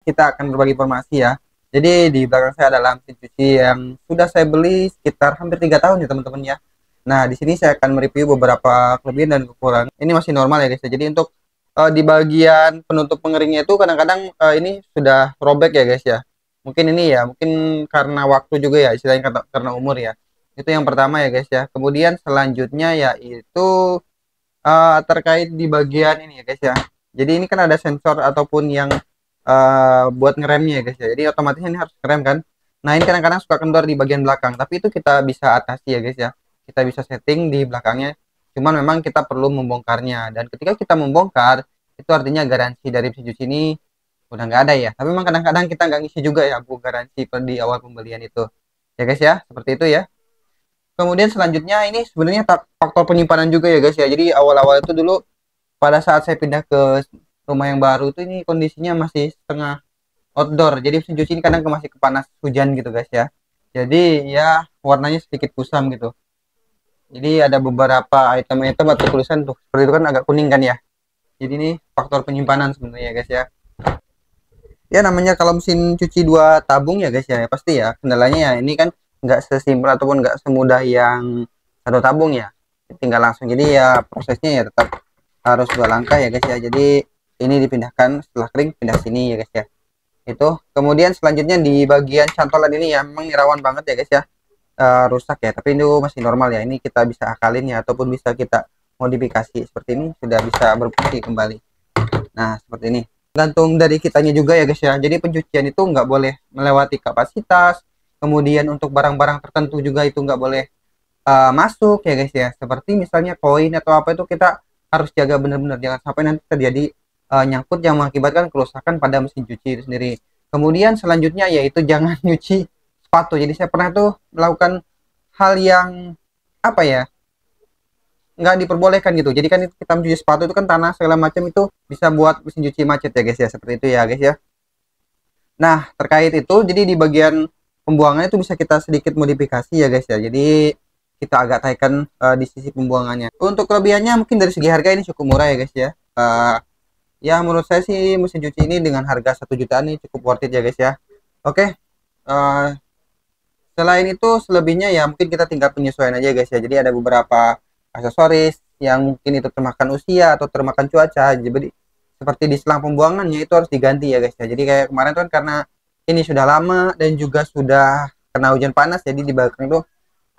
kita akan berbagi informasi ya. Jadi di belakang saya adalah mesin cuci yang sudah saya beli sekitar hampir 3 tahun ya teman-teman ya. Nah di sini saya akan mereview beberapa kelebihan dan kekurangan. Ini masih normal ya guys ya. Jadi untuk di bagian penutup pengeringnya itu kadang-kadang ini sudah robek ya guys ya. Mungkin ini ya, mungkin karena waktu juga ya, istilahnya karena umur ya. Itu yang pertama ya guys ya. Kemudian selanjutnya yaitu terkait di bagian ini ya guys ya. Jadi ini kan ada sensor ataupun yang buat ngeremnya ya guys ya. Jadi otomatis ini harus ngerem kan. Nah ini kadang-kadang suka kendor di bagian belakang, tapi itu kita bisa atasi ya guys ya. Kita bisa setting di belakangnya. Cuman memang kita perlu membongkarnya, dan ketika kita membongkar itu artinya garansi dari mesin cuci ini udah nggak ada ya. Tapi memang kadang-kadang kita nggak ngisi juga ya bu garansi di awal pembelian itu ya guys ya, seperti itu ya. Kemudian selanjutnya ini sebenarnya faktor penyimpanan juga ya guys ya. Jadi awal-awal itu dulu pada saat saya pindah ke rumah yang baru itu ini kondisinya masih setengah outdoor. Jadi mesin cuci ini kadang masih kepanas hujan gitu guys ya. Jadi ya warnanya sedikit kusam gitu. Jadi ada beberapa item-item atau tulisan tuh seperti itu kan agak kuning kan ya. Jadi ini faktor penyimpanan sebenarnya guys ya. Ya namanya kalau mesin cuci 2 tabung ya guys ya, pasti ya kendalanya ya ini kan nggak sesimpel ataupun nggak semudah yang 1 tabung ya. Tinggal langsung, jadi ya prosesnya ya tetap harus 2 langkah ya guys ya. Jadi ini dipindahkan setelah kering, pindah sini ya guys ya. Itu kemudian selanjutnya di bagian cantolan ini ya memang rawan banget ya guys ya, rusak ya, tapi itu masih normal ya. Ini kita bisa akalin ya ataupun bisa kita modifikasi seperti ini, sudah bisa berfungsi kembali. Nah seperti ini, gantung dari kitanya juga ya guys ya. Jadi pencucian itu nggak boleh melewati kapasitas, kemudian untuk barang-barang tertentu juga itu nggak boleh masuk ya guys ya. Seperti misalnya koin atau apa itu kita harus jaga benar-benar, jangan sampai nanti terjadi nyangkut yang mengakibatkan kerusakan pada mesin cuci itu sendiri. Kemudian selanjutnya yaitu jangan nyuci sepatu. Jadi saya pernah tuh melakukan hal yang apa ya, nggak diperbolehkan gitu. Jadi kan kita mencuci sepatu itu kan tanah segala macam itu bisa buat mesin cuci macet ya guys ya, seperti itu ya guys ya. Nah terkait itu, jadi di bagian pembuangannya itu bisa kita sedikit modifikasi ya guys ya. Jadi kita agak taikan di sisi pembuangannya. Untuk kelebihannya mungkin dari segi harga ini cukup murah ya guys ya. Ya menurut saya sih mesin cuci ini dengan harga 1 jutaan ini cukup worth it ya guys ya. Oke, selain itu selebihnya ya mungkin kita tinggal penyesuaian aja guys ya. Jadi ada beberapa aksesoris yang mungkin itu termakan usia atau termakan cuaca. Jadi seperti di selang pembuangannya itu harus diganti ya guys ya. Jadi kayak kemarin tuh kan karena ini sudah lama dan juga sudah kena hujan panas, jadi di belakang tuh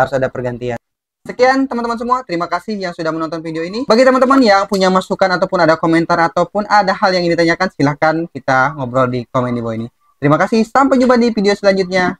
harus ada pergantian. Sekian teman-teman semua, terima kasih yang sudah menonton video ini. Bagi teman-teman yang punya masukan ataupun ada komentar ataupun ada hal yang ingin ditanyakan, silahkan kita ngobrol di komen di bawah ini. Terima kasih, sampai jumpa di video selanjutnya.